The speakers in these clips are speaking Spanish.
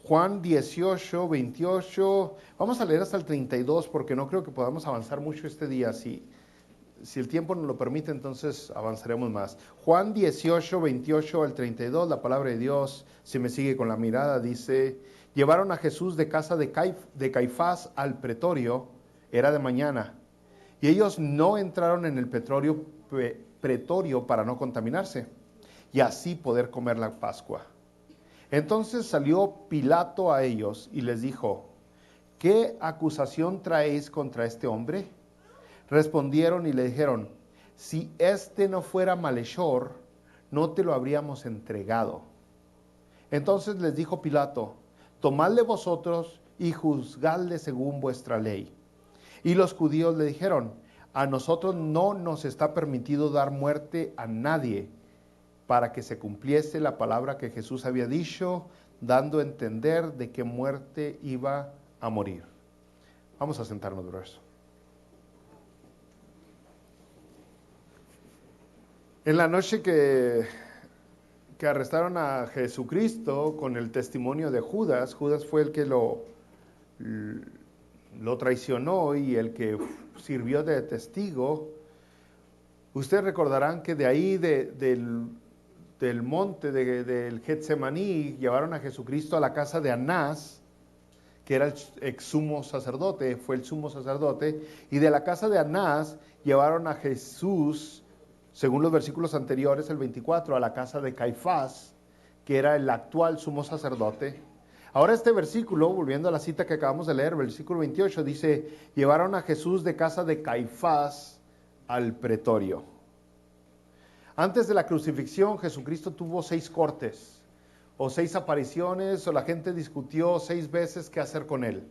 Juan 18, 28, vamos a leer hasta el 32 porque no creo que podamos avanzar mucho este día. Si el tiempo nos lo permite, entonces avanzaremos más. Juan 18, 28 al 32, la palabra de Dios, si me sigue con la mirada, dice: llevaron a Jesús de casa de Caifás al pretorio, era de mañana, y ellos no entraron en el pretorio para no contaminarse, y así poder comer la Pascua. Entonces salió Pilato a ellos y les dijo: ¿qué acusación traéis contra este hombre? Respondieron y le dijeron: si éste no fuera malhechor, no te lo habríamos entregado. Entonces les dijo Pilato: tomadle vosotros y juzgadle según vuestra ley. Y los judíos le dijeron: a nosotros no nos está permitido dar muerte a nadie, para que se cumpliese la palabra que Jesús había dicho, dando a entender de qué muerte iba a morir. Vamos a sentarnos, verso. En la noche que arrestaron a Jesucristo con el testimonio de Judas, Judas fue el que lo traicionó y el que sirvió de testigo. Ustedes recordarán que de ahí, del monte del Getsemaní, llevaron a Jesucristo a la casa de Anás, que era el ex sumo sacerdote, fue el sumo sacerdote, y de la casa de Anás llevaron a Jesús, según los versículos anteriores, el 24, a la casa de Caifás, que era el actual sumo sacerdote. Ahora este versículo, volviendo a la cita que acabamos de leer, versículo 28, dice: llevaron a Jesús de casa de Caifás al pretorio. Antes de la crucifixión, Jesucristo tuvo 6 cortes, o 6 apariciones, o la gente discutió 6 veces qué hacer con él,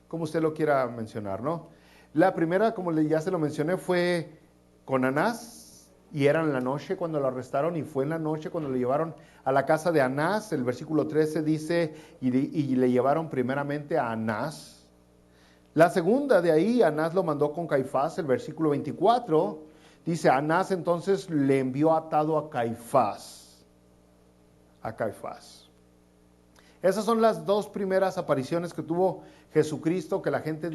como usted lo quiera mencionar, ¿no? La primera, como ya se lo mencioné, fue con Anás, y era en la noche cuando lo arrestaron, y fue en la noche cuando lo llevaron a la casa de Anás. El versículo 13 dice: y le llevaron primeramente a Anás. La segunda de ahí, Anás lo mandó con Caifás. El versículo 24 dice: Anás entonces le envió atado a Caifás. A Caifás. Esas son las 2 primeras apariciones que tuvo Jesucristo, que la gente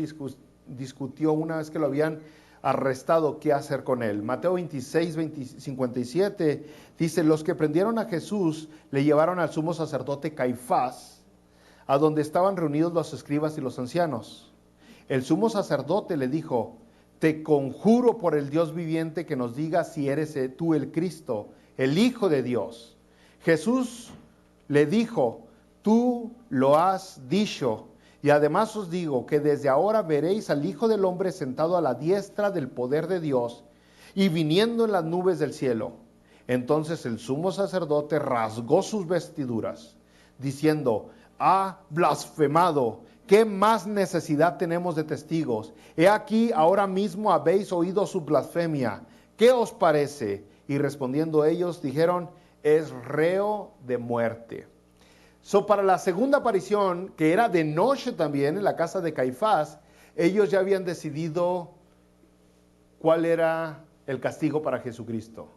discutió una vez que lo habían arrestado, qué hacer con él. Mateo 26, 57 dice: los que prendieron a Jesús le llevaron al sumo sacerdote Caifás, a donde estaban reunidos los escribas y los ancianos. El sumo sacerdote le dijo: te conjuro por el Dios viviente que nos digas si eres tú el Cristo, el Hijo de Dios. Jesús le dijo: tú lo has dicho. Y además os digo que desde ahora veréis al Hijo del Hombre sentado a la diestra del poder de Dios y viniendo en las nubes del cielo. Entonces el sumo sacerdote rasgó sus vestiduras, diciendo: ha blasfemado. ¿Qué más necesidad tenemos de testigos? He aquí, ahora mismo habéis oído su blasfemia. ¿Qué os parece? Y respondiendo ellos, dijeron: es reo de muerte. Para la segunda aparición, que era de noche también en la casa de Caifás, ellos ya habían decidido cuál era el castigo para Jesucristo: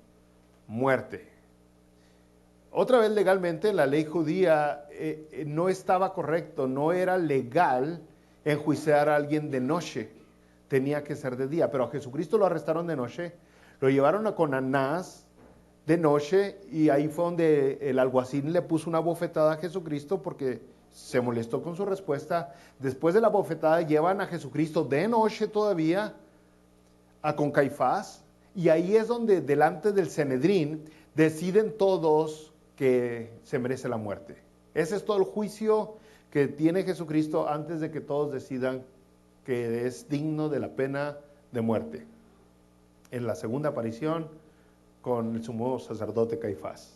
muerte. Otra vez, legalmente, la ley judía no estaba correcto, no era legal enjuiciar a alguien de noche, tenía que ser de día. Pero a Jesucristo lo arrestaron de noche, lo llevaron con Anás de noche, y ahí fue donde el alguacil le puso una bofetada a Jesucristo porque se molestó con su respuesta. Después de la bofetada llevan a Jesucristo de noche todavía con Caifás, y ahí es donde delante del Sanedrín deciden todos que se merece la muerte. Ese es todo el juicio que tiene Jesucristo antes de que todos decidan que es digno de la pena de muerte. En la segunda aparición con el sumo sacerdote Caifás.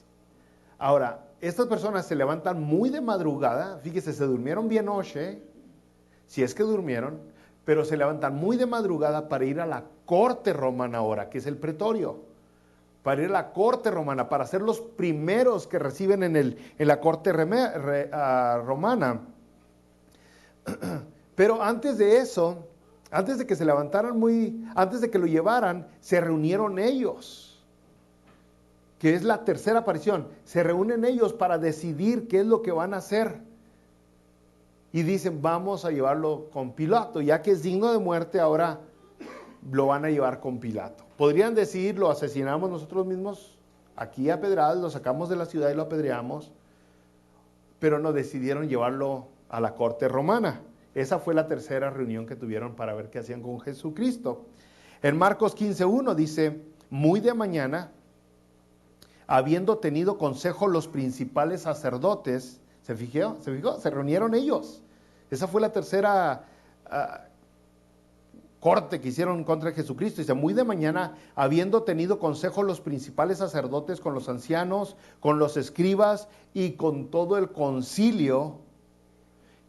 Ahora, estas personas se levantan muy de madrugada, fíjese, se durmieron bien noche, si es que durmieron, pero se levantan muy de madrugada para ir a la corte romana ahora, que es el pretorio, para ir a la corte romana, para ser los primeros que reciben en la corte romana. Pero antes de eso, antes de que se levantaran antes de que lo llevaran, se reunieron ellos, que es la tercera aparición. Se reúnen ellos para decidir qué es lo que van a hacer y dicen, vamos a llevarlo con Pilato, ya que es digno de muerte, ahora lo van a llevar con Pilato. Podrían decir, lo asesinamos nosotros mismos, aquí a pedradas, lo sacamos de la ciudad y lo apedreamos, pero no decidieron llevarlo a la corte romana. Esa fue la tercera reunión que tuvieron para ver qué hacían con Jesucristo. En Marcos 15:1 dice, muy de mañana, habiendo tenido consejo los principales sacerdotes, ¿se fijó? Se reunieron ellos. Esa fue la tercera corte que hicieron contra Jesucristo. Dice, muy de mañana, habiendo tenido consejo los principales sacerdotes con los ancianos, con los escribas y con todo el concilio,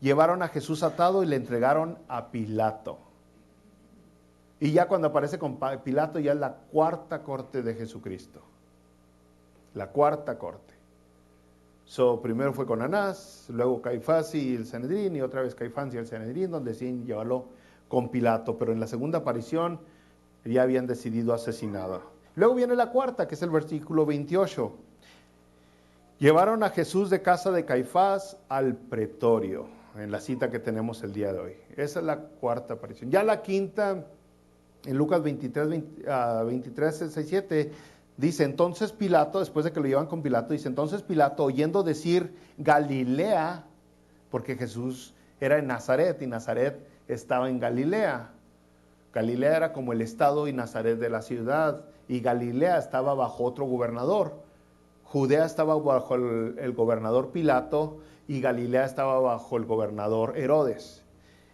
llevaron a Jesús atado y le entregaron a Pilato. Y ya cuando aparece con Pilato, ya es la cuarta corte de Jesucristo. La cuarta corte. Primero fue con Anás, luego Caifás y el Sanedrín, y otra vez Caifás y el Sanedrín, donde deciden llevarlo con Pilato. Pero en la segunda aparición ya habían decidido asesinarlo. Luego viene la cuarta, que es el versículo 28. Llevaron a Jesús de casa de Caifás al pretorio, en la cita que tenemos el día de hoy. Esa es la cuarta aparición. Ya la quinta, en Lucas 23, 6, 7, dice, entonces Pilato, después de que lo llevan con Pilato, dice, entonces Pilato, oyendo decir Galilea, porque Jesús era en Nazaret, y Nazaret estaba en Galilea. Galilea era como el estado y Nazaret de la ciudad, y Galilea estaba bajo otro gobernador. Judea estaba bajo el gobernador Pilato, y Galilea estaba bajo el gobernador Herodes.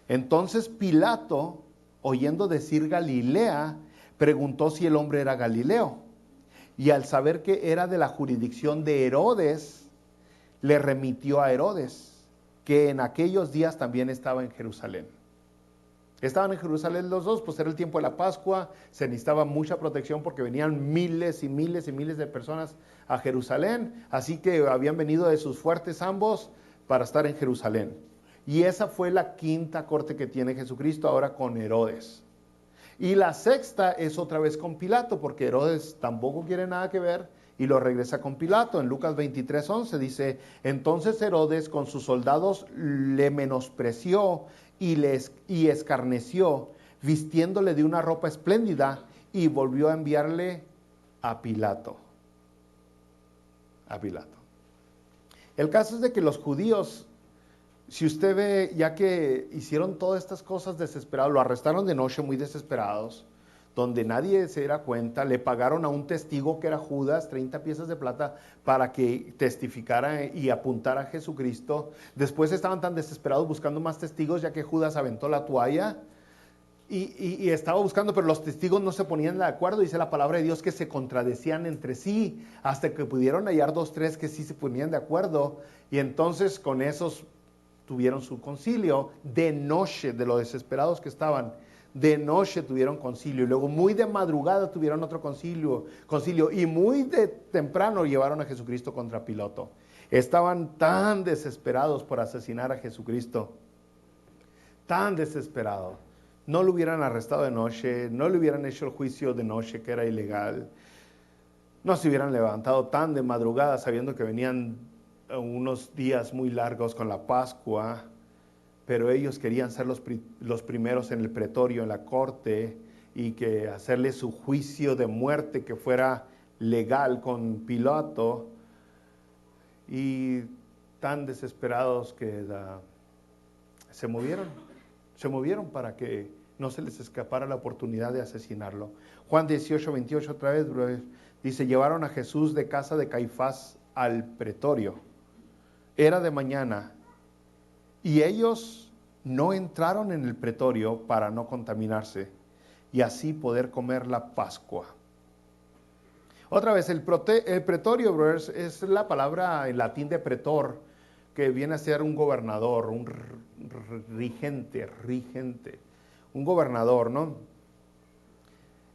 Entonces Pilato, oyendo decir Galilea, preguntó si el hombre era Galileo. Y al saber que era de la jurisdicción de Herodes, le remitió a Herodes, que en aquellos días también estaba en Jerusalén. Estaban en Jerusalén los dos, pues era el tiempo de la Pascua, se necesitaba mucha protección porque venían miles y miles y miles de personas a Jerusalén, así que habían venido de sus fuertes ambos para estar en Jerusalén. Y esa fue la quinta corte que tiene Jesucristo ahora con Herodes. Y la sexta es otra vez con Pilato, porque Herodes tampoco quiere nada que ver y lo regresa con Pilato. En Lucas 23:11 dice, entonces Herodes con sus soldados le menospreció y escarneció, vistiéndole de una ropa espléndida, y volvió a enviarle a Pilato. A Pilato. El caso es de que los judíos, si usted ve, ya que hicieron todas estas cosas desesperados, lo arrestaron de noche muy desesperados, donde nadie se diera cuenta, le pagaron a un testigo que era Judas 30 piezas de plata para que testificara y apuntara a Jesucristo. Después estaban tan desesperados buscando más testigos, ya que Judas aventó la toalla y estaba buscando, pero los testigos no se ponían de acuerdo. Dice la palabra de Dios que se contradecían entre sí, hasta que pudieron hallar 2, 3 que sí se ponían de acuerdo, y entonces con esos tuvieron su concilio de noche, de lo desesperados que estaban. De noche tuvieron concilio, y luego muy de madrugada tuvieron otro concilio, y muy de temprano llevaron a Jesucristo contra Pilato. Estaban tan desesperados por asesinar a Jesucristo, tan desesperados. No lo hubieran arrestado de noche, no le hubieran hecho el juicio de noche, que era ilegal. No se hubieran levantado tan de madrugada sabiendo que venían unos días muy largos con la Pascua, pero ellos querían ser los primeros en el pretorio, en la corte, y que hacerle su juicio de muerte que fuera legal con Pilato, y tan desesperados que se movieron para que no se les escapara la oportunidad de asesinarlo. Juan 18:28 otra vez, dice, llevaron a Jesús de casa de Caifás al pretorio. Era de mañana, y ellos no entraron en el pretorio para no contaminarse y así poder comer la Pascua. Otra vez, el pretorio, brothers, es la palabra en latín de pretor, que viene a ser un gobernador, un regente, un gobernador, ¿no?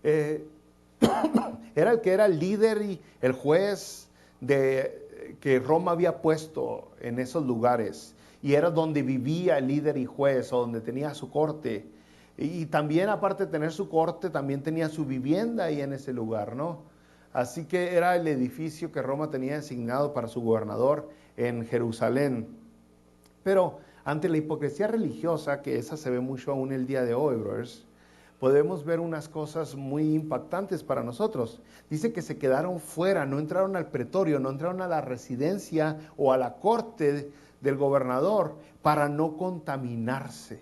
Era el que era el líder y el juez que Roma había puesto en esos lugares, y era donde vivía el líder y juez, o donde tenía su corte, y también aparte de tener su corte, también tenía su vivienda ahí en ese lugar, ¿no? Así que era el edificio que Roma tenía designado para su gobernador en Jerusalén. Pero ante la hipocresía religiosa, que esa se ve mucho aún el día de hoy, brothers, podemos ver unas cosas muy impactantes para nosotros. Dice que se quedaron fuera, no entraron al pretorio, no entraron a la residencia o a la corte del gobernador para no contaminarse.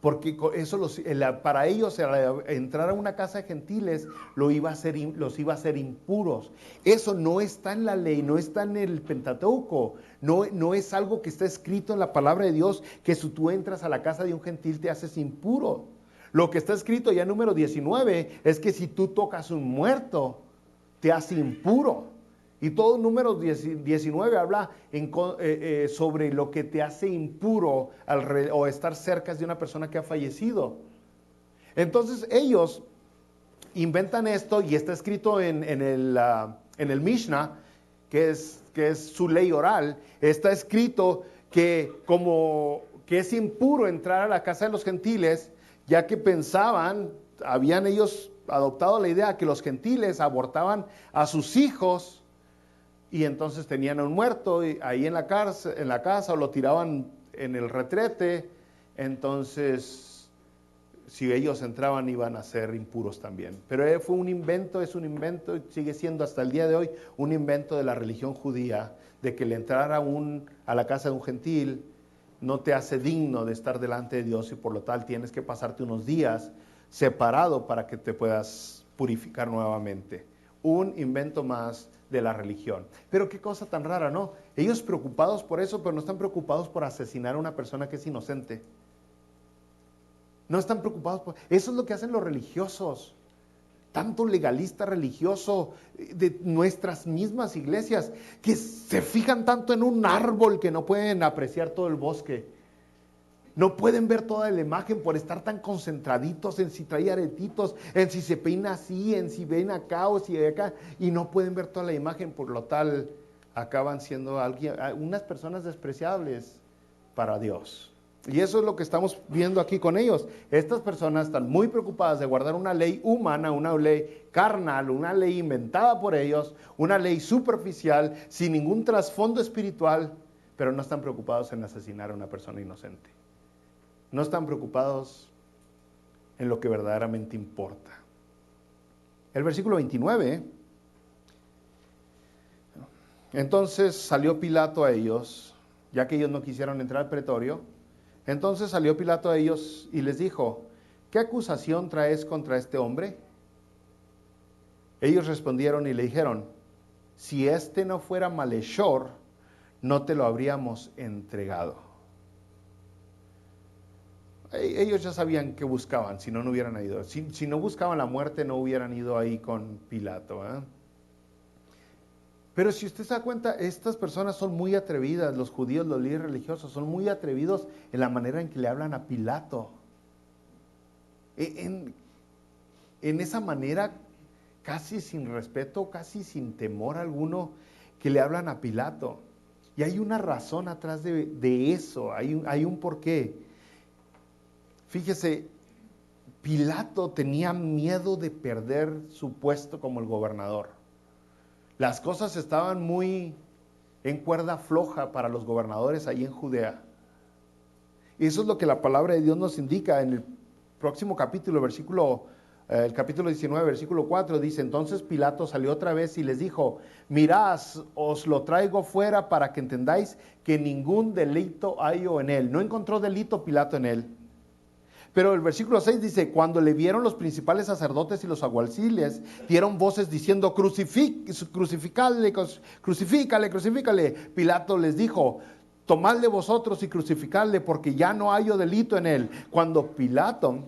Porque eso para ellos entrar a una casa de gentiles los iba a hacer impuros. Eso no está en la ley, no está en el Pentateuco, no es algo que está escrito en la palabra de Dios, que si tú entras a la casa de un gentil te haces impuro. Lo que está escrito ya en número 19 es que si tú tocas un muerto, te hace impuro. Y todo número 19 habla sobre lo que te hace impuro o estar cerca de una persona que ha fallecido. Entonces ellos inventan esto y está escrito en el Mishnah, que es su ley oral. Está escrito que es impuro entrar a la casa de los gentiles, ya que habían ellos adoptado la idea que los gentiles abortaban a sus hijos y entonces tenían a un muerto ahí en la casa o lo tiraban en el retrete. Entonces, si ellos entraban iban a ser impuros también. Pero es un invento, y sigue siendo hasta el día de hoy un invento de la religión judía, de que el entrar a la casa de un gentil no te hace digno de estar delante de Dios y por lo tal tienes que pasarte unos días separado para que te puedas purificar nuevamente. Un invento más de la religión. Pero qué cosa tan rara, ¿no? Ellos preocupados por eso, pero no están preocupados por asesinar a una persona que es inocente. No están preocupados por... Eso es lo que hacen los religiosos. Tanto legalista religioso de nuestras mismas iglesias, que se fijan tanto en un árbol que no pueden apreciar todo el bosque. No pueden ver toda la imagen por estar tan concentraditos en si trae aretitos, en si se peina así, en si ven acá o si acá, y no pueden ver toda la imagen, por lo tal acaban siendo unas personas despreciables para Dios. Y eso es lo que estamos viendo aquí con ellos. Estas personas están muy preocupadas de guardar una ley humana, una ley carnal, una ley inventada por ellos, una ley superficial, sin ningún trasfondo espiritual, pero no están preocupados en asesinar a una persona inocente. No están preocupados en lo que verdaderamente importa. El versículo 29. Entonces salió Pilato a ellos, ya que ellos no quisieron entrar al pretorio. Entonces salió Pilato a ellos y les dijo: ¿qué acusación traes contra este hombre? Ellos respondieron y le dijeron: si este no fuera malhechor, no te lo habríamos entregado. Ellos ya sabían qué buscaban, si no hubieran ido. Si no buscaban la muerte, no hubieran ido ahí con Pilato. Pero si usted se da cuenta, estas personas son muy atrevidas, los judíos, los líderes religiosos, son muy atrevidos en la manera en que le hablan a Pilato. En esa manera, casi sin respeto, casi sin temor alguno, que le hablan a Pilato. Y hay una razón atrás de eso, hay un porqué. Fíjese, Pilato tenía miedo de perder su puesto como el gobernador. Las cosas estaban muy en cuerda floja para los gobernadores ahí en Judea. Y eso es lo que la palabra de Dios nos indica en el próximo capítulo, el capítulo 19, versículo 4, dice: entonces Pilato salió otra vez y les dijo: mirad, os lo traigo fuera para que entendáis que ningún delito hallo en él. No encontró delito Pilato en él. Pero el versículo 6 dice: cuando le vieron los principales sacerdotes y los alguaciles, dieron voces diciendo: crucifícale, crucifícale, crucifícale. Pilato les dijo: tomadle vosotros y crucificadle, porque ya no hallo delito en él. Cuando Pilato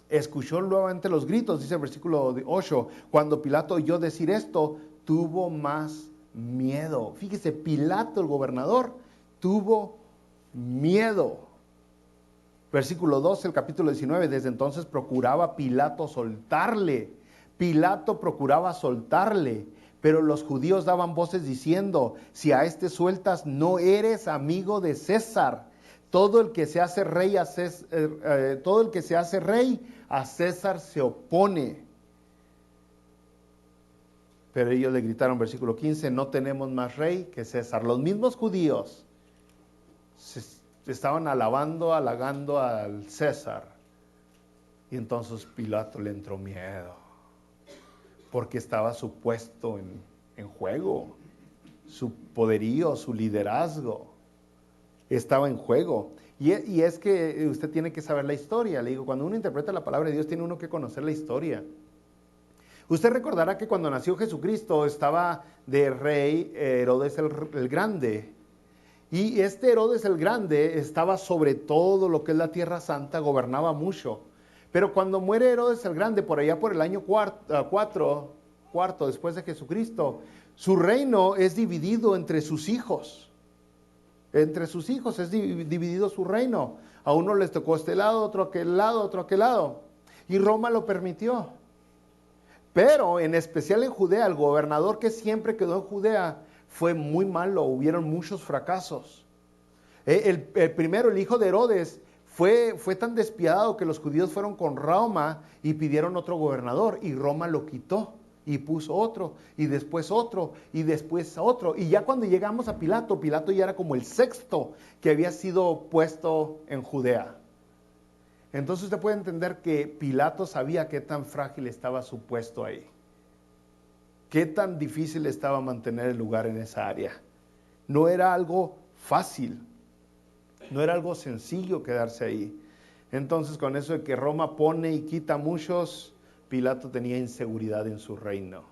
escuchó nuevamente los gritos, dice el versículo 8, cuando Pilato oyó decir esto, tuvo más miedo. Fíjese, Pilato, el gobernador, tuvo miedo. Versículo 12, el capítulo 19, desde entonces procuraba Pilato soltarle. Pilato procuraba soltarle, pero los judíos daban voces diciendo: si a este sueltas, no eres amigo de César. Todo el que se hace rey a César se opone. Pero ellos le gritaron, versículo 15: no tenemos más rey que César. Los mismos judíos estaban halagando al César. Y entonces Pilato le entró miedo, porque estaba su puesto en juego, su poderío, su liderazgo estaba en juego. Y es que usted tiene que saber la historia. Le digo, cuando uno interpreta la palabra de Dios, tiene uno que conocer la historia. Usted recordará que cuando nació Jesucristo estaba de rey Herodes el Grande. Y este Herodes el Grande estaba sobre todo lo que es la Tierra Santa, gobernaba mucho. Pero cuando muere Herodes el Grande, por allá por el año cuarto después de Jesucristo, su reino es dividido entre sus hijos. Entre sus hijos es dividido su reino. A uno les tocó este lado, otro aquel lado, otro aquel lado. Y Roma lo permitió. Pero en especial en Judea, el gobernador que siempre quedó en Judea fue muy malo, hubieron muchos fracasos. El primero, el hijo de Herodes, fue tan despiadado que los judíos fueron con Roma y pidieron otro gobernador y Roma lo quitó y puso otro y después otro y después otro. Y ya cuando llegamos a Pilato, Pilato ya era como el sexto que había sido puesto en Judea. Entonces usted puede entender que Pilato sabía qué tan frágil estaba su puesto ahí. Qué tan difícil estaba mantener el lugar en esa área. No era algo fácil. No era algo sencillo quedarse ahí. Entonces, con eso de que Roma pone y quita a muchos, Pilato tenía inseguridad en su reino.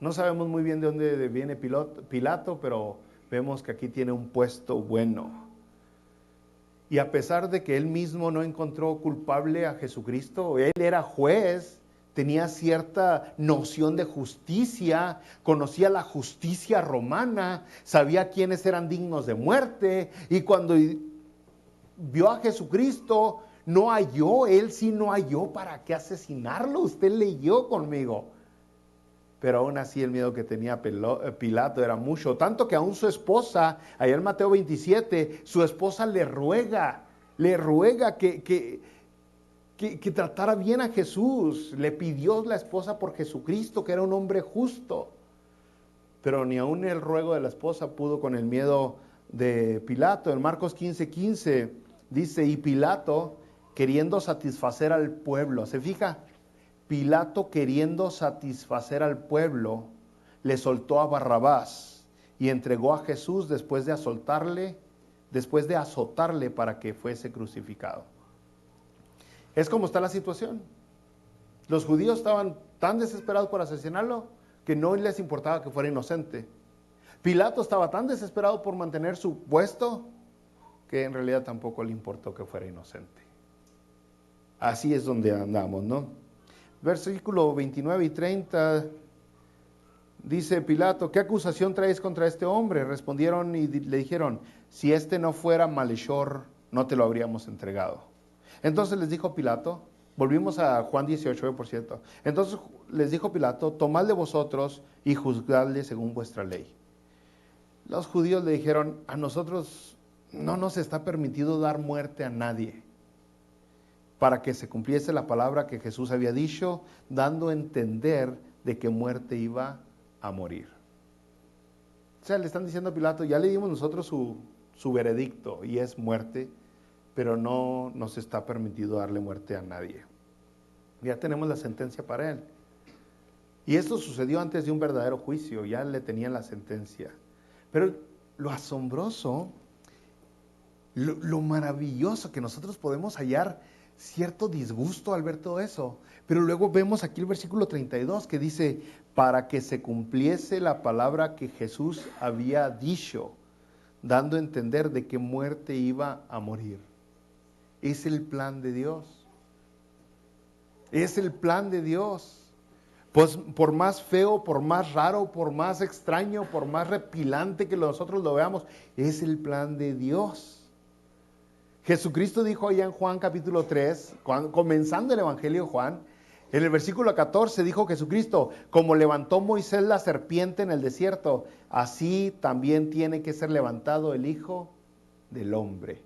No sabemos muy bien de dónde viene Pilato, pero vemos que aquí tiene un puesto bueno. Y a pesar de que él mismo no encontró culpable a Jesucristo, él era juez, tenía cierta noción de justicia, conocía la justicia romana, sabía quiénes eran dignos de muerte, y cuando vio a Jesucristo, no halló, él sí no halló para qué asesinarlo. Usted leyó conmigo. Pero aún así el miedo que tenía Pilato era mucho, tanto que aún su esposa, allá en Mateo 27, su esposa le ruega que tratara bien a Jesús. Le pidió la esposa por Jesucristo, que era un hombre justo. Pero ni aún el ruego de la esposa pudo con el miedo de Pilato. En Marcos 15:15 dice, y Pilato queriendo satisfacer al pueblo, ¿se fija? Pilato, queriendo satisfacer al pueblo, le soltó a Barrabás y entregó a Jesús después de azotarle para que fuese crucificado. Es como está la situación. Los judíos estaban tan desesperados por asesinarlo que no les importaba que fuera inocente. Pilato estaba tan desesperado por mantener su puesto que en realidad tampoco le importó que fuera inocente. Así es donde andamos, ¿no? Versículo 29 y 30, dice Pilato, ¿qué acusación traes contra este hombre? Respondieron y le dijeron, si este no fuera malhechor, no te lo habríamos entregado. Entonces les dijo Pilato, volvimos a Juan 18, por cierto. Entonces les dijo Pilato, tomadle vosotros y juzgadle según vuestra ley. Los judíos le dijeron, a nosotros no nos está permitido dar muerte a nadie, para que se cumpliese la palabra que Jesús había dicho, dando a entender de qué muerte iba a morir. O sea, le están diciendo a Pilato, ya le dimos nosotros su veredicto, y es muerte, pero no nos está permitido darle muerte a nadie. Ya tenemos la sentencia para él. Y esto sucedió antes de un verdadero juicio, ya le tenían la sentencia. Pero lo asombroso, lo maravilloso que nosotros podemos hallar cierto disgusto al ver todo eso. Pero luego vemos aquí el versículo 32 que dice, para que se cumpliese la palabra que Jesús había dicho, dando a entender de qué muerte iba a morir. Es el plan de Dios. Es el plan de Dios. Pues por más feo, por más raro, por más extraño, por más repilante que nosotros lo veamos, es el plan de Dios. Jesucristo dijo allá en Juan capítulo 3, comenzando el Evangelio de Juan, en el versículo 14 dijo Jesucristo, como levantó Moisés la serpiente en el desierto, así también tiene que ser levantado el Hijo del Hombre.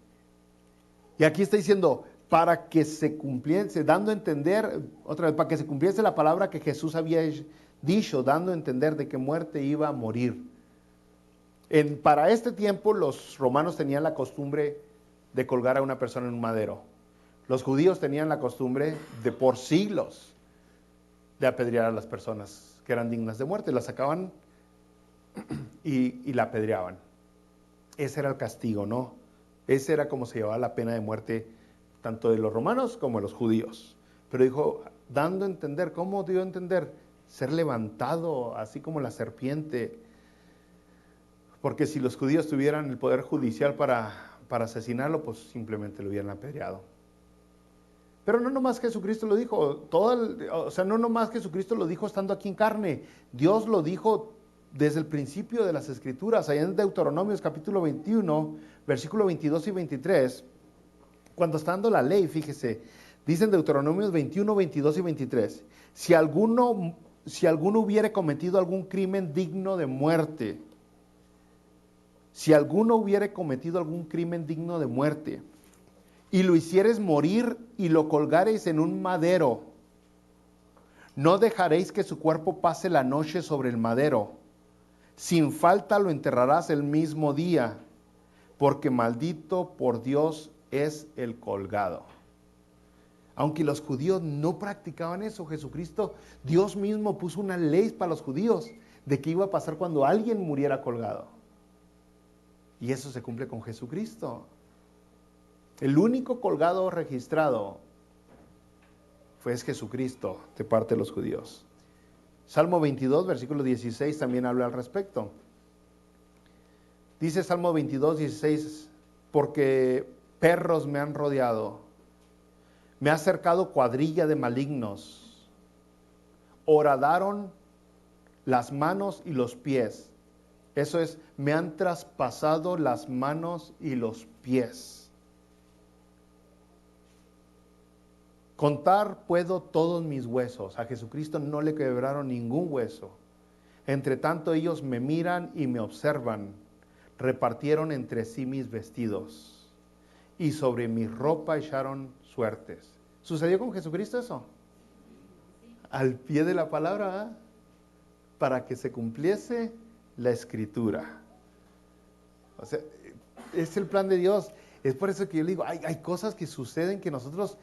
Y aquí está diciendo, para que se cumpliese, dando a entender, otra vez, para que se cumpliese la palabra que Jesús había dicho, dando a entender de qué muerte iba a morir. Para este tiempo los romanos tenían la costumbre de colgar a una persona en un madero. Los judíos tenían la costumbre de por siglos de apedrear a las personas que eran dignas de muerte. Las sacaban y la apedreaban. Ese era el castigo, ¿no? Ese era como se llevaba la pena de muerte tanto de los romanos como de los judíos. Pero dijo, dando a entender, ¿cómo dio a entender? Ser levantado, así como la serpiente. Porque si los judíos tuvieran el poder judicial para asesinarlo, pues simplemente lo hubieran apedreado. Pero no nomás Jesucristo lo dijo, no nomás Jesucristo lo dijo estando aquí en carne, Dios lo dijo desde el principio de las Escrituras, allá en Deuteronomios capítulo 21, versículo 22 y 23, cuando está dando la ley, fíjese, dicen Deuteronomios 21, 22 y 23, si alguno hubiere cometido algún crimen digno de muerte, y lo hicieres morir y lo colgareis en un madero, no dejaréis que su cuerpo pase la noche sobre el madero. Sin falta lo enterrarás el mismo día, porque maldito por Dios es el colgado. Aunque los judíos no practicaban eso, Jesucristo, Dios mismo puso una ley para los judíos de qué iba a pasar cuando alguien muriera colgado. Y eso se cumple con Jesucristo. El único colgado registrado fue Jesucristo de parte de los judíos. Salmo 22, versículo 16 también habla al respecto. Dice Salmo 22, 16, porque perros me han rodeado, me ha cercado cuadrilla de malignos, horadaron las manos y los pies. Eso es, me han traspasado las manos y los pies. Contar puedo todos mis huesos. A Jesucristo no le quebraron ningún hueso. Entre tanto ellos me miran y me observan. Repartieron entre sí mis vestidos y sobre mi ropa echaron suertes. ¿Sucedió con Jesucristo eso? Al pie de la palabra, ¿eh? Para que se cumpliese la Escritura. O sea, es el plan de Dios. Es por eso que yo le digo, hay cosas que suceden que nosotros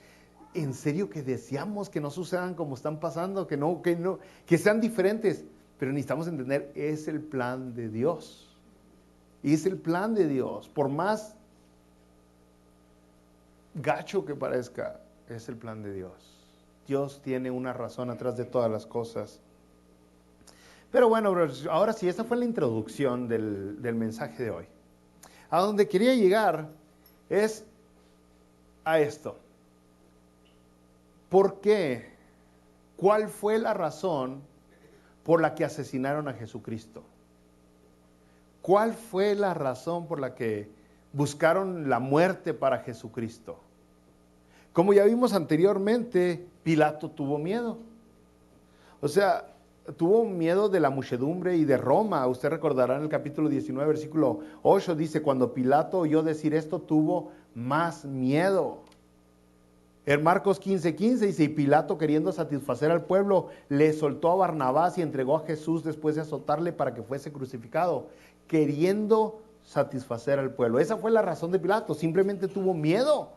en serio que deseamos que no sucedan como están pasando, que sean diferentes, pero necesitamos entender, es el plan de Dios. Es el plan de Dios. Por más gacho que parezca, es el plan de Dios. Dios tiene una razón atrás de todas las cosas. Pero bueno, ahora sí, esta fue la introducción del mensaje de hoy. A donde quería llegar es a esto. ¿Por qué? ¿Cuál fue la razón por la que asesinaron a Jesucristo? ¿Cuál fue la razón por la que buscaron la muerte para Jesucristo? Como ya vimos anteriormente, Pilato tuvo miedo. O sea, tuvo miedo de la muchedumbre y de Roma. Usted recordará en el capítulo 19, versículo 8, dice, cuando Pilato oyó decir esto, tuvo más miedo. En Marcos 15:15 dice, y Pilato, queriendo satisfacer al pueblo, le soltó a Barrabás y entregó a Jesús después de azotarle para que fuese crucificado, queriendo satisfacer al pueblo. Esa fue la razón de Pilato, simplemente tuvo miedo.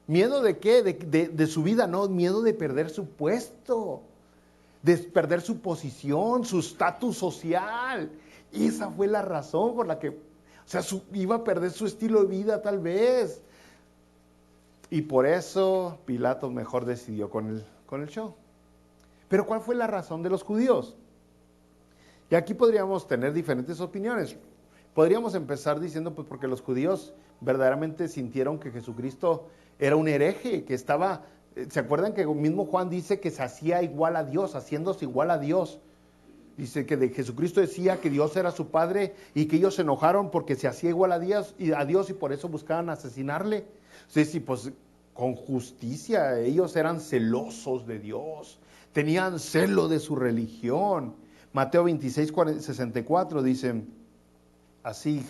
¿Miedo de qué? De su vida, no, miedo de perder su puesto, de perder su posición, su estatus social. Esa fue la razón por la que, iba a perder su estilo de vida tal vez. Y por eso Pilato mejor decidió con el show. Pero ¿cuál fue la razón de los judíos? Y aquí podríamos tener diferentes opiniones. Podríamos empezar diciendo, pues porque los judíos verdaderamente sintieron que Jesucristo era un hereje, que estaba, ¿se acuerdan que el mismo Juan dice que se hacía igual a Dios, haciéndose igual a Dios? Dice que de Jesucristo decía que Dios era su Padre y que ellos se enojaron porque se hacía igual a Dios y por eso buscaban asesinarle. Sí, pues con justicia, ellos eran celosos de Dios, tenían celo de su religión. Mateo 26, 64 dice así,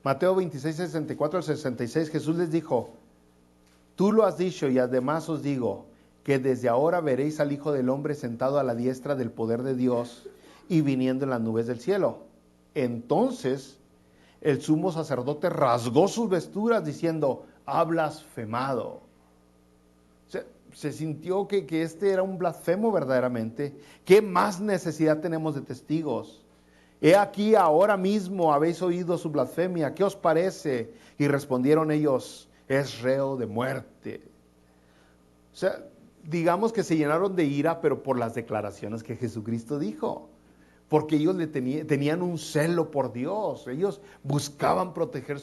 Mateo 26, 64 al 66, Jesús les dijo, tú lo has dicho y además os digo, que desde ahora veréis al Hijo del Hombre sentado a la diestra del poder de Dios y viniendo en las nubes del cielo. Entonces el sumo sacerdote rasgó sus vestiduras diciendo, ha blasfemado. O sea, se sintió que este era un blasfemo verdaderamente. ¿Qué más necesidad tenemos de testigos? He aquí ahora mismo habéis oído su blasfemia, ¿qué os parece? Y respondieron ellos, es reo de muerte. O sea, digamos que se llenaron de ira, pero por las declaraciones que Jesucristo dijo. Porque ellos tenían un celo por Dios. Ellos buscaban proteger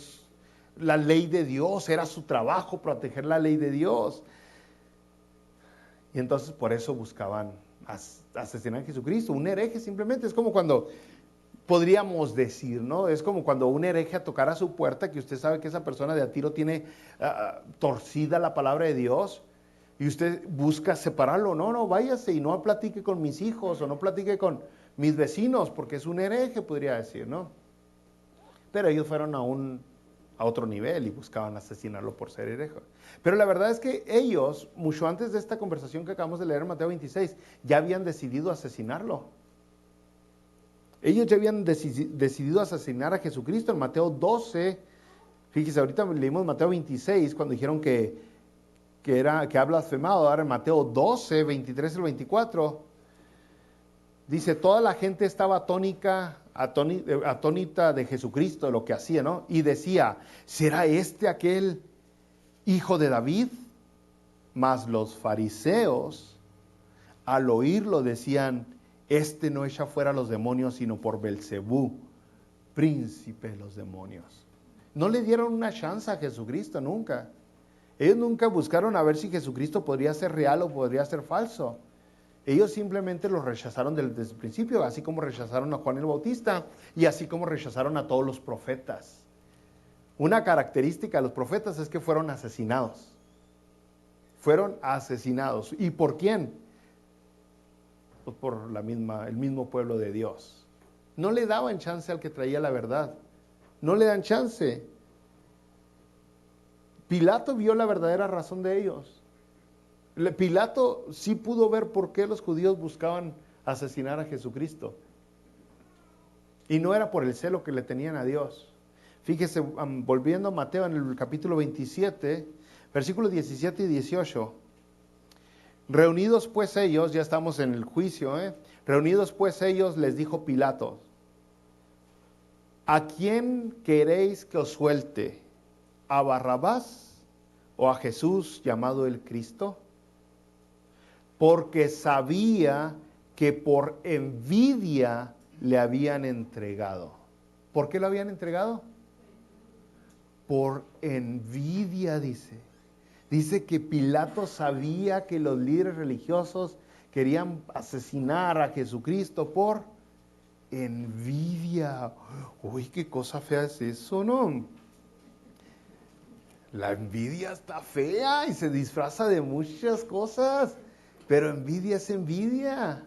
la ley de Dios. Era su trabajo proteger la ley de Dios. Y entonces por eso buscaban asesinar a Jesucristo. Un hereje simplemente es como cuando, podríamos decir, ¿no? Es como cuando un hereje tocara a su puerta, que usted sabe que esa persona de a tiro tiene torcida la palabra de Dios. Y usted busca separarlo. No, váyase y no platique con mis hijos o no platique con mis vecinos, porque es un hereje, podría decir, ¿no? Pero ellos fueron a otro nivel y buscaban asesinarlo por ser hereje. Pero la verdad es que ellos, mucho antes de esta conversación que acabamos de leer en Mateo 26, ya habían decidido asesinarlo. Ellos ya habían decidido asesinar a Jesucristo en Mateo 12. Fíjese, ahorita leímos Mateo 26 cuando dijeron que ha blasfemado. Ahora en Mateo 12, 23 al 24, dice, toda la gente estaba atónita de Jesucristo, de lo que hacía, ¿no? Y decía, ¿será este aquel hijo de David? Mas los fariseos, al oírlo, decían, este no echa fuera a los demonios, sino por Belcebú, príncipe de los demonios. No le dieron una chance a Jesucristo nunca. Ellos nunca buscaron a ver si Jesucristo podría ser real o podría ser falso. Ellos simplemente lo rechazaron desde el principio, así como rechazaron a Juan el Bautista y así como rechazaron a todos los profetas. Una característica de los profetas es que fueron asesinados. Fueron asesinados. ¿Y por quién? Pues por el mismo pueblo de Dios. No le daban chance al que traía la verdad. No le dan chance. Pilato vio la verdadera razón de ellos. Pilato sí pudo ver por qué los judíos buscaban asesinar a Jesucristo. Y no era por el celo que le tenían a Dios. Fíjese, volviendo a Mateo en el capítulo 27, versículos 17 y 18. Reunidos pues ellos, ya estamos en el juicio, reunidos pues ellos, les dijo Pilato, ¿a quién queréis que os suelte? ¿A Barrabás o a Jesús llamado el Cristo? Porque sabía que por envidia le habían entregado. ¿Por qué lo habían entregado? Por envidia, dice. Dice que Pilato sabía que los líderes religiosos querían asesinar a Jesucristo por envidia. Uy, qué cosa fea es eso, ¿no? La envidia está fea y se disfraza de muchas cosas. Pero envidia es envidia.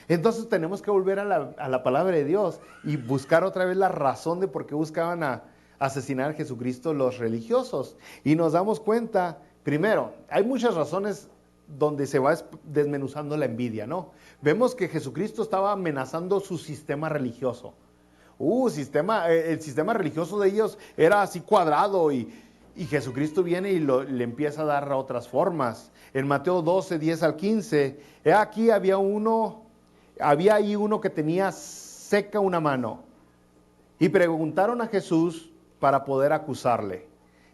Entonces tenemos que volver a la palabra de Dios y buscar otra vez la razón de por qué buscaban asesinar a Jesucristo los religiosos. Y nos damos cuenta, primero, hay muchas razones donde se va desmenuzando la envidia, ¿no? Vemos que Jesucristo estaba amenazando su sistema religioso. El sistema religioso de ellos era así cuadrado y Jesucristo viene y le empieza a dar otras formas. En Mateo 12, 10 al 15, aquí había ahí uno que tenía seca una mano. Y preguntaron a Jesús para poder acusarle.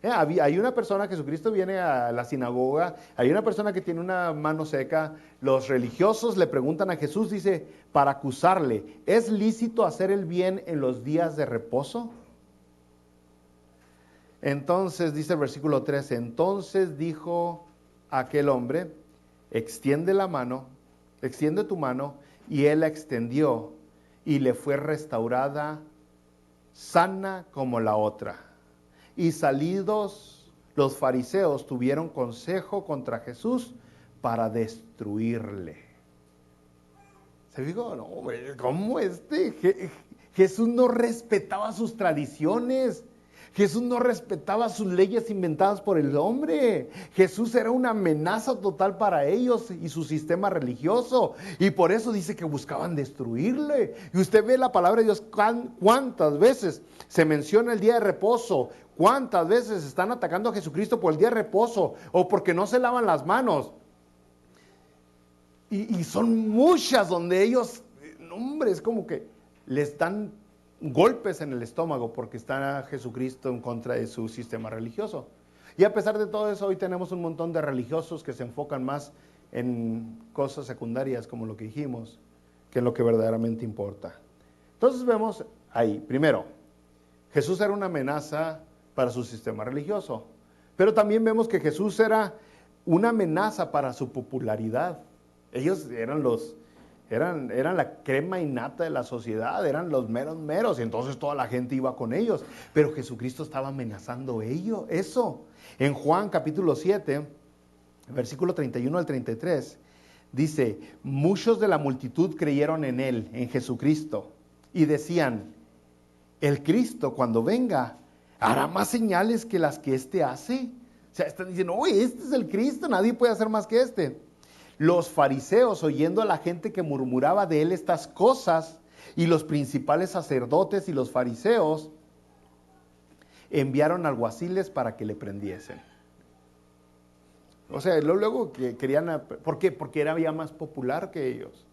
Hay una persona, Jesucristo viene a la sinagoga, hay una persona que tiene una mano seca. Los religiosos le preguntan a Jesús, dice, para acusarle, ¿es lícito hacer el bien en los días de reposo? Entonces, dice el versículo 13, entonces dijo aquel hombre, extiende tu mano, y él la extendió, y le fue restaurada sana como la otra. Y salidos los fariseos tuvieron consejo contra Jesús para destruirle. ¿Se fijó? No, ¿cómo Jesús no respetaba sus tradiciones? Jesús no respetaba sus leyes inventadas por el hombre. Jesús era una amenaza total para ellos y su sistema religioso. Y por eso dice que buscaban destruirle. Y usted ve la palabra de Dios, cuántas veces se menciona el día de reposo, cuántas veces están atacando a Jesucristo por el día de reposo o porque no se lavan las manos. Y son muchas donde ellos, hombre, es como que les dan golpes en el estómago porque está Jesucristo en contra de su sistema religioso. Y a pesar de todo eso, hoy tenemos un montón de religiosos que se enfocan más en cosas secundarias, como lo que dijimos, que en lo que verdaderamente importa. Entonces vemos ahí, primero, Jesús era una amenaza para su sistema religioso, pero también vemos que Jesús era una amenaza para su popularidad. Ellos eran la crema innata de la sociedad, eran los meros, y entonces toda la gente iba con ellos. Pero Jesucristo estaba amenazando eso. En Juan capítulo 7, versículo 31 al 33, dice, muchos de la multitud creyeron en él, en Jesucristo, y decían, el Cristo cuando venga, hará más señales que las que éste hace. O sea, están diciendo, oye, este es el Cristo, nadie puede hacer más que este. Los fariseos, oyendo a la gente que murmuraba de él estas cosas, y los principales sacerdotes y los fariseos, enviaron alguaciles para que le prendiesen. O sea, luego que querían, ¿por qué? Porque era ya más popular que ellos.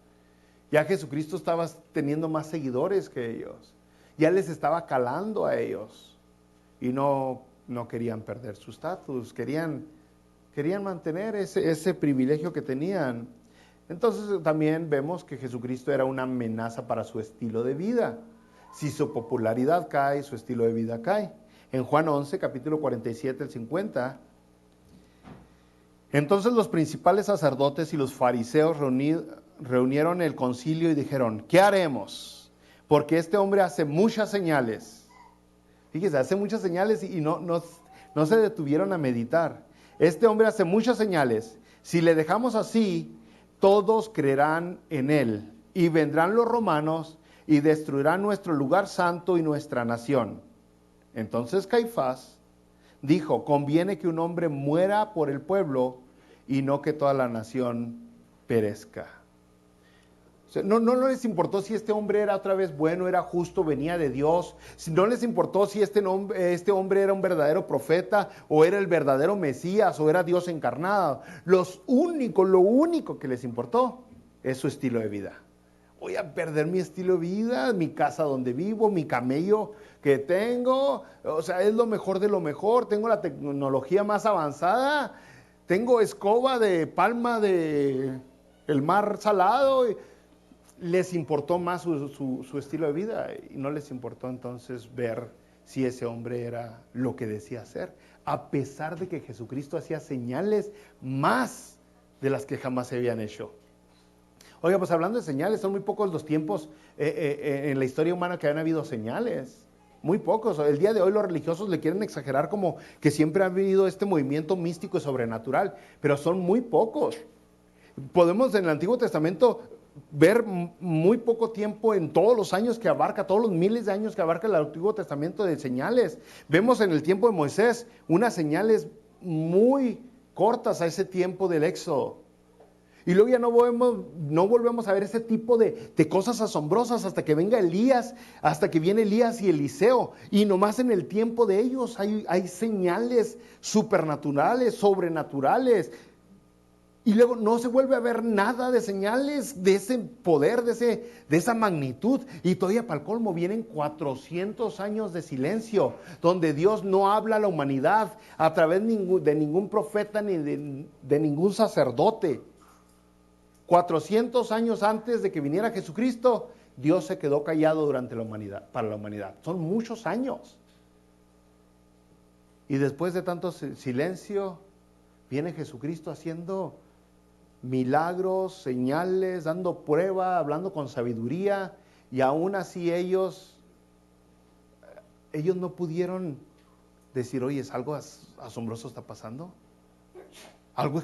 Ya Jesucristo estaba teniendo más seguidores que ellos. Ya les estaba calando a ellos. Y no querían perder su estatus, querían mantener ese privilegio que tenían. Entonces también vemos que Jesucristo era una amenaza para su estilo de vida. Si su popularidad cae, su estilo de vida cae. En Juan 11, capítulo 47 al 50, entonces los principales sacerdotes y los fariseos reunieron el concilio y dijeron, ¿qué haremos? Porque este hombre hace muchas señales. Fíjese, hace muchas señales y no se detuvieron a meditar. Este hombre hace muchas señales. Si le dejamos así, todos creerán en él. Y vendrán los romanos y destruirán nuestro lugar santo y nuestra nación. Entonces Caifás dijo, conviene que un hombre muera por el pueblo y no que toda la nación perezca. O sea, no les importó si este hombre era otra vez bueno, era justo, venía de Dios. No les importó si este hombre era un verdadero profeta o era el verdadero Mesías o era Dios encarnado. Lo único que les importó es su estilo de vida. Voy a perder mi estilo de vida, mi casa donde vivo, mi camello que tengo. O sea, es lo mejor de lo mejor. Tengo la tecnología más avanzada. Tengo escoba de palma de el mar salado. Les importó más su estilo de vida y no les importó entonces ver si ese hombre era lo que decía ser, a pesar de que Jesucristo hacía señales más de las que jamás se habían hecho. Oiga, pues hablando de señales, son muy pocos los tiempos en la historia humana que han habido señales. Muy pocos. El día de hoy los religiosos le quieren exagerar como que siempre ha habido este movimiento místico y sobrenatural, pero son muy pocos. Podemos en el Antiguo Testamento ver muy poco tiempo en todos los años que abarca, todos los miles de años que abarca el Antiguo Testamento de señales. Vemos en el tiempo de Moisés unas señales muy cortas a ese tiempo del Éxodo. Y luego ya no volvemos a ver ese tipo de cosas asombrosas hasta que venga Elías, hasta que viene Elías y Eliseo. Y nomás en el tiempo de ellos hay señales supernaturales, sobrenaturales. Y luego no se vuelve a ver nada de señales de ese poder, de esa magnitud. Y todavía para el colmo vienen 400 años de silencio, donde Dios no habla a la humanidad a través de ningún profeta ni de ningún sacerdote. 400 años antes de que viniera Jesucristo, Dios se quedó callado para la humanidad. Son muchos años. Y después de tanto silencio, viene Jesucristo haciendo milagros, señales, dando prueba, hablando con sabiduría, y aún así ellos no pudieron decir, oye, ¿algo asombroso está pasando? ¿Algo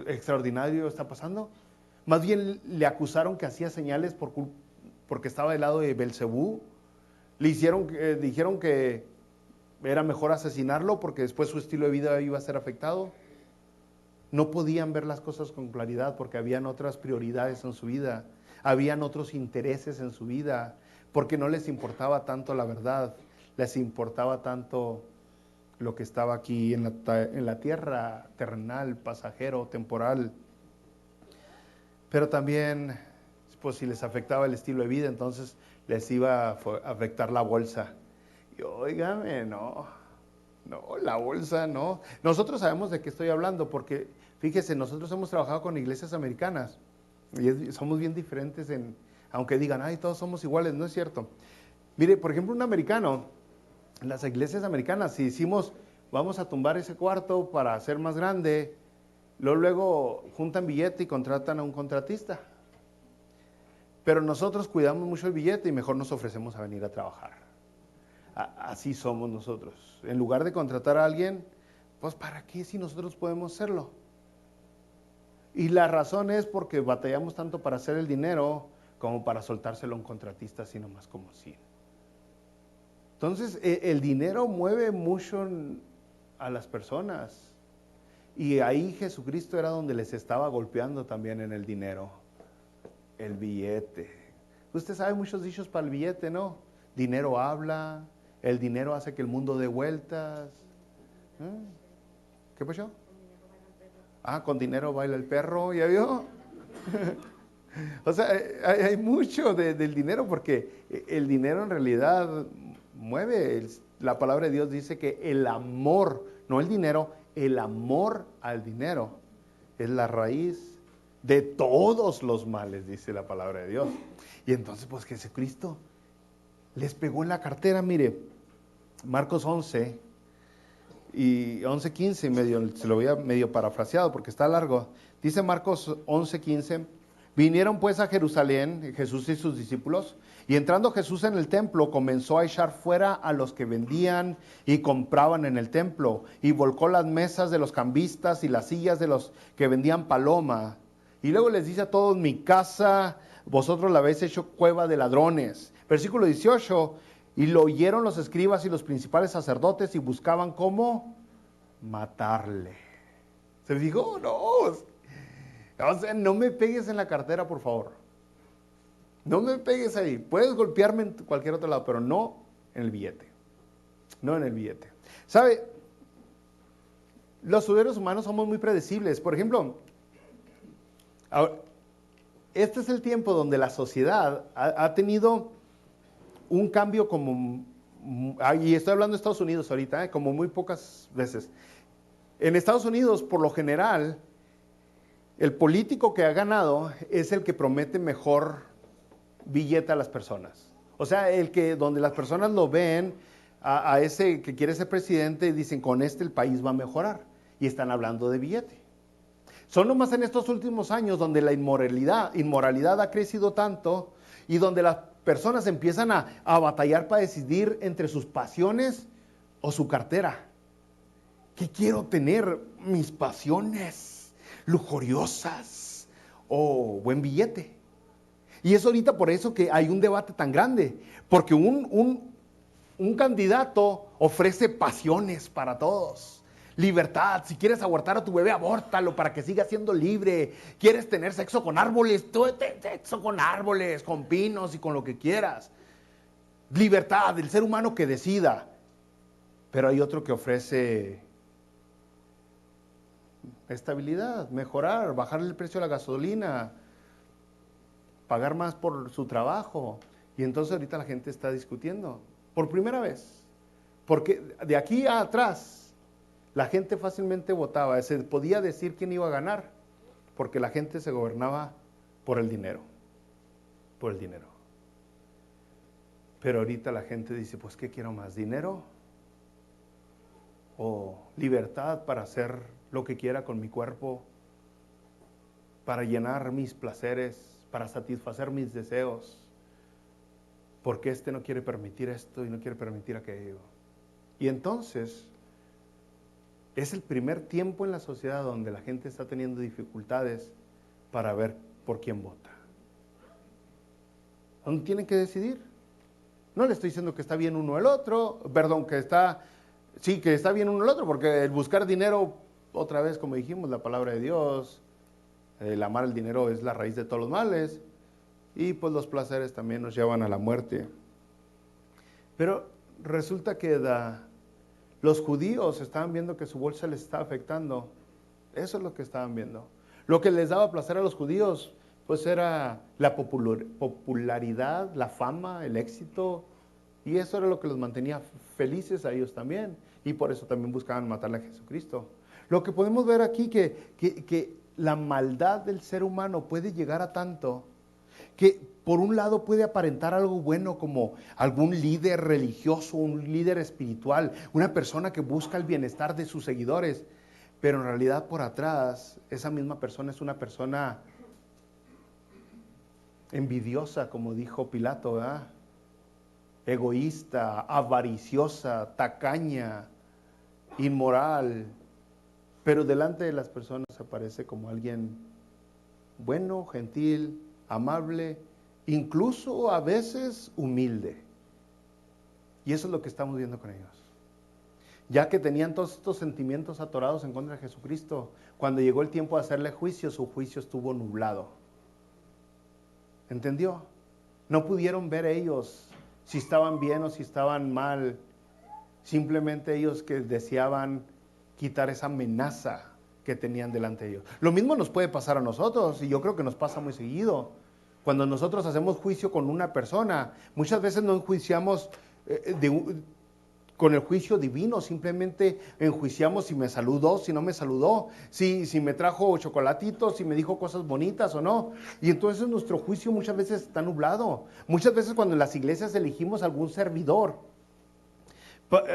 extraordinario está pasando? Más bien le acusaron que hacía señales porque estaba del lado de Belcebú. Dijeron que era mejor asesinarlo porque después su estilo de vida iba a ser afectado. No podían ver las cosas con claridad porque habían otras prioridades en su vida, habían otros intereses en su vida, porque no les importaba tanto la verdad, les importaba tanto lo que estaba aquí en la tierra, terrenal, pasajero, temporal. Pero también, pues si les afectaba el estilo de vida, entonces les iba a afectar la bolsa. Y óigame, no, la bolsa no. Nosotros sabemos de qué estoy hablando porque, fíjese, nosotros hemos trabajado con iglesias americanas y somos bien diferentes aunque digan, ay, todos somos iguales, no es cierto. Mire, por ejemplo, un americano, en las iglesias americanas, si decimos, vamos a tumbar ese cuarto para hacer más grande, luego juntan billete y contratan a un contratista. Pero nosotros cuidamos mucho el billete y mejor nos ofrecemos a venir a trabajar. Así somos nosotros. En lugar de contratar a alguien, pues ¿para qué si nosotros podemos hacerlo? Y la razón es porque batallamos tanto para hacer el dinero como para soltárselo a un contratista así nomás como así. Entonces, el dinero mueve mucho a las personas. Y ahí Jesucristo era donde les estaba golpeando también en el dinero. El billete. Usted sabe muchos dichos para el billete, ¿no? Dinero habla, el dinero hace que el mundo dé vueltas. ¿Qué pasó? Con dinero baila el perro, ¿ya vio? O sea, hay mucho del dinero porque el dinero en realidad mueve. La palabra de Dios dice que el amor, no el dinero, el amor al dinero es la raíz de todos los males, dice la palabra de Dios. Y entonces, pues Jesucristo les pegó en la cartera, mire, Marcos 11 y 11:15, se lo voy a medio parafraseado porque está largo. Dice Marcos 11:15, vinieron pues a Jerusalén, Jesús y sus discípulos, y entrando Jesús en el templo, comenzó a echar fuera a los que vendían y compraban en el templo, y volcó las mesas de los cambistas y las sillas de los que vendían paloma. Y luego les dice a todos, mi casa, vosotros la habéis hecho cueva de ladrones. Versículo 18, y lo oyeron los escribas y los principales sacerdotes y buscaban cómo matarle. ¿Se fijó? No, o sea, no me pegues en la cartera, por favor. No me pegues ahí. Puedes golpearme en cualquier otro lado, pero no en el billete. No en el billete. ¿Sabe? Los seres humanos somos muy predecibles. Por ejemplo, este es el tiempo donde la sociedad ha tenido un cambio como, y estoy hablando de Estados Unidos ahorita, como muy pocas veces. En Estados Unidos, por lo general, el político que ha ganado es el que promete mejor billete a las personas. O sea, donde las personas lo ven a ese que quiere ser presidente y dicen, con el país va a mejorar. Y están hablando de billete. Son nomás en estos últimos años donde la inmoralidad ha crecido tanto y donde las personas empiezan a batallar para decidir entre sus pasiones o su cartera. ¿Qué quiero tener? ¿Mis pasiones lujuriosas o buen billete? Y es ahorita por eso que hay un debate tan grande, porque un candidato ofrece pasiones para todos. Libertad, si quieres abortar a tu bebé, abórtalo para que siga siendo libre. ¿Quieres tener sexo con árboles? Sexo con árboles, con pinos y con lo que quieras. Libertad, el ser humano que decida. Pero hay otro que ofrece estabilidad, mejorar, bajarle el precio a la gasolina, pagar más por su trabajo. Y entonces ahorita la gente está discutiendo, por primera vez. Porque de aquí a atrás, la gente fácilmente votaba, se podía decir quién iba a ganar, porque la gente se gobernaba por el dinero, por el dinero. Pero ahorita la gente dice, pues ¿qué quiero más? ¿Dinero? ¿O libertad para hacer lo que quiera con mi cuerpo? Para llenar mis placeres, para satisfacer mis deseos. Porque este no quiere permitir esto y no quiere permitir aquello. Y entonces es el primer tiempo en la sociedad donde la gente está teniendo dificultades para ver por quién vota. Donde tienen que decidir. No le estoy diciendo que está bien uno o el otro, perdón, que está sí, que está bien uno el otro, porque el buscar dinero, otra vez, como dijimos, la palabra de Dios, el amar el dinero es la raíz de todos los males, y pues los placeres también nos llevan a la muerte. Pero resulta que los judíos estaban viendo que su bolsa les estaba afectando. Eso es lo que estaban viendo. Lo que les daba placer a los judíos, pues era la popularidad, la fama, el éxito, y eso era lo que los mantenía felices a ellos también, y por eso también buscaban matarle a Jesucristo. Lo que podemos ver aquí que la maldad del ser humano puede llegar a tanto que por un lado puede aparentar algo bueno como algún líder religioso, un líder espiritual, una persona que busca el bienestar de sus seguidores, pero en realidad por atrás esa misma persona es una persona envidiosa, como dijo Pilato, ¿verdad? Egoísta, avariciosa, tacaña, inmoral, pero delante de las personas aparece como alguien bueno, gentil, amable, incluso a veces humilde. Y eso es lo que estamos viendo con ellos. Ya que tenían todos estos sentimientos atorados en contra de Jesucristo, cuando llegó el tiempo de hacerle juicio, su juicio estuvo nublado. ¿Entendió? No pudieron ver ellos si estaban bien o si estaban mal. Simplemente ellos que deseaban quitar esa amenaza que tenían delante de ellos. Lo mismo nos puede pasar a nosotros, y yo creo que nos pasa muy seguido. Cuando nosotros hacemos juicio con una persona, muchas veces no enjuiciamos con el juicio divino, simplemente enjuiciamos si me saludó, si no me saludó, si me trajo chocolatitos, si me dijo cosas bonitas o no. Y entonces nuestro juicio muchas veces está nublado. Muchas veces cuando en las iglesias elegimos algún servidor,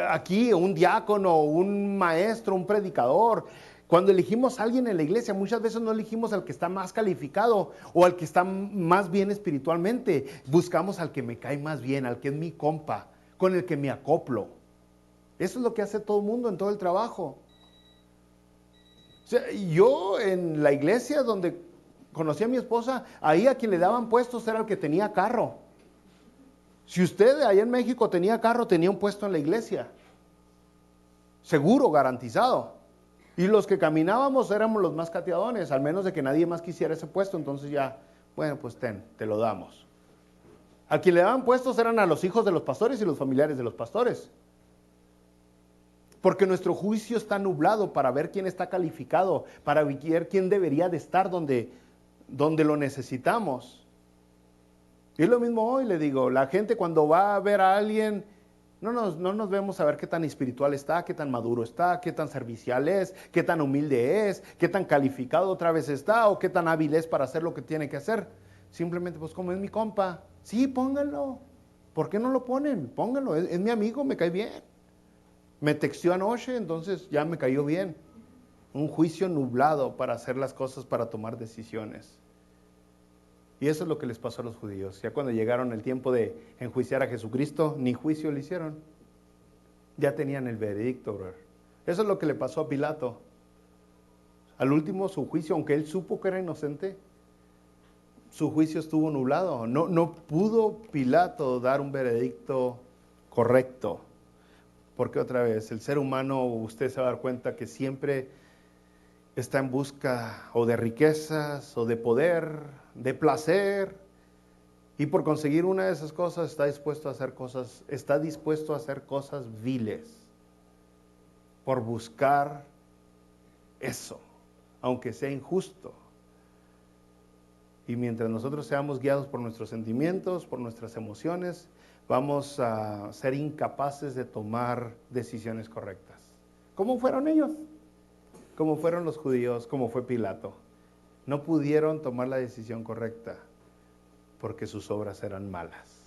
aquí un diácono, un maestro, un predicador, cuando elegimos a alguien en la iglesia, muchas veces no elegimos al que está más calificado o al que está más bien espiritualmente. Buscamos al que me cae más bien, al que es mi compa, con el que me acoplo. Eso es lo que hace todo el mundo en todo el trabajo. O sea, yo en la iglesia donde conocí a mi esposa, ahí a quien le daban puestos era el que tenía carro. Si usted allá en México tenía carro, tenía un puesto en la iglesia. Seguro, garantizado. Y los que caminábamos éramos los más cateadones, al menos de que nadie más quisiera ese puesto, entonces ya, bueno, pues te lo damos. A quien le daban puestos eran a los hijos de los pastores y los familiares de los pastores. Porque nuestro juicio está nublado para ver quién está calificado, para ver quién debería de estar donde lo necesitamos. Y es lo mismo hoy, le digo, la gente cuando va a ver a alguien, no nos vemos a ver qué tan espiritual está, qué tan maduro está, qué tan servicial es, qué tan humilde es, qué tan calificado otra vez está, o qué tan hábil es para hacer lo que tiene que hacer. Simplemente, pues como es mi compa, sí, pónganlo. ¿Por qué no lo ponen? Pónganlo, es mi amigo, me cae bien. Me texteó anoche, entonces ya me cayó bien. Un juicio nublado para hacer las cosas, para tomar decisiones. Y eso es lo que les pasó a los judíos. Ya cuando llegaron el tiempo de enjuiciar a Jesucristo, ni juicio le hicieron. Ya tenían el veredicto, bro. Eso es lo que le pasó a Pilato. Al último, su juicio, aunque él supo que era inocente, su juicio estuvo nublado. No pudo Pilato dar un veredicto correcto. Porque otra vez, el ser humano, usted se va a dar cuenta que siempre está en busca o de riquezas, o de poder, de placer, y por conseguir una de esas cosas está dispuesto a hacer cosas viles, por buscar eso, aunque sea injusto. Y mientras nosotros seamos guiados por nuestros sentimientos, por nuestras emociones, vamos a ser incapaces de tomar decisiones correctas. ¿Cómo fueron ellos? Como fueron los judíos, como fue Pilato. No pudieron tomar la decisión correcta porque sus obras eran malas.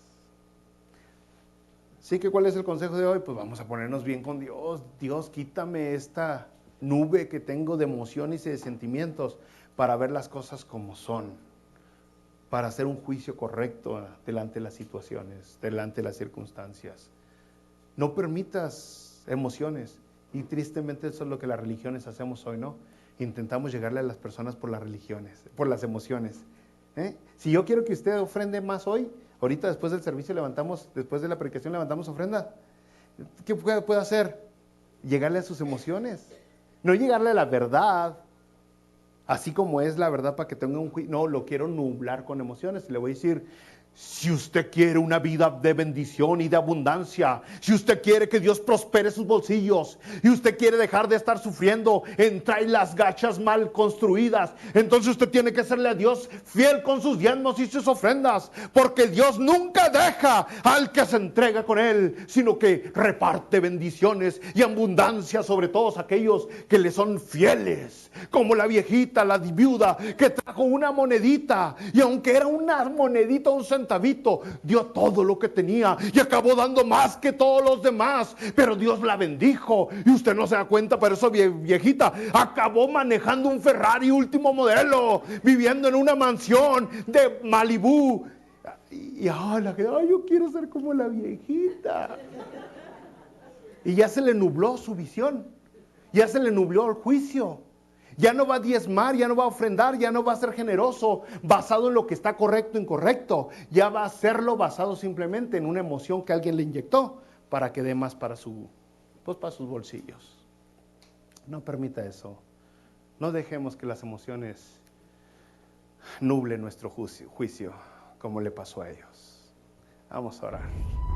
Así que, ¿cuál es el consejo de hoy? Pues vamos a ponernos bien con Dios. Dios, quítame esta nube que tengo de emociones y de sentimientos para ver las cosas como son, para hacer un juicio correcto delante de las situaciones, delante de las circunstancias. No permitas emociones. Y tristemente eso es lo que las religiones hacemos hoy, ¿no? Intentamos llegarle a las personas por las religiones, por las emociones. Si yo quiero que usted ofrende más hoy, ahorita después del servicio después de la predicación levantamos ofrenda. ¿Qué puedo hacer? llegarle a sus emociones. No llegarle a la verdad, así como es la verdad para que tenga un juicio. No, lo quiero nublar con emociones. Le voy a decir, si usted quiere una vida de bendición y de abundancia, si usted quiere que Dios prospere sus bolsillos y usted quiere dejar de estar sufriendo en traer las gachas mal construidas, entonces usted tiene que serle a Dios fiel con sus diezmos y sus ofrendas, porque Dios nunca deja al que se entrega con Él, sino que reparte bendiciones y abundancia sobre todos aquellos que le son fieles, como la viejita, la viuda, que trajo una monedita, y aunque era una monedita, un centavito, dio todo lo que tenía y acabó dando más que todos los demás, pero Dios la bendijo, y usted no se da cuenta, pero esa viejita acabó manejando un Ferrari último modelo, viviendo en una mansión de Malibú, y la que, yo quiero ser como la viejita, y ya se le nubló su visión, ya se le nubló el juicio. Ya no va a diezmar, ya no va a ofrendar, ya no va a ser generoso basado en lo que está correcto o incorrecto. Ya va a hacerlo basado simplemente en una emoción que alguien le inyectó para que dé más para para sus bolsillos. No permita eso. No dejemos que las emociones nublen nuestro juicio como le pasó a ellos. Vamos a orar.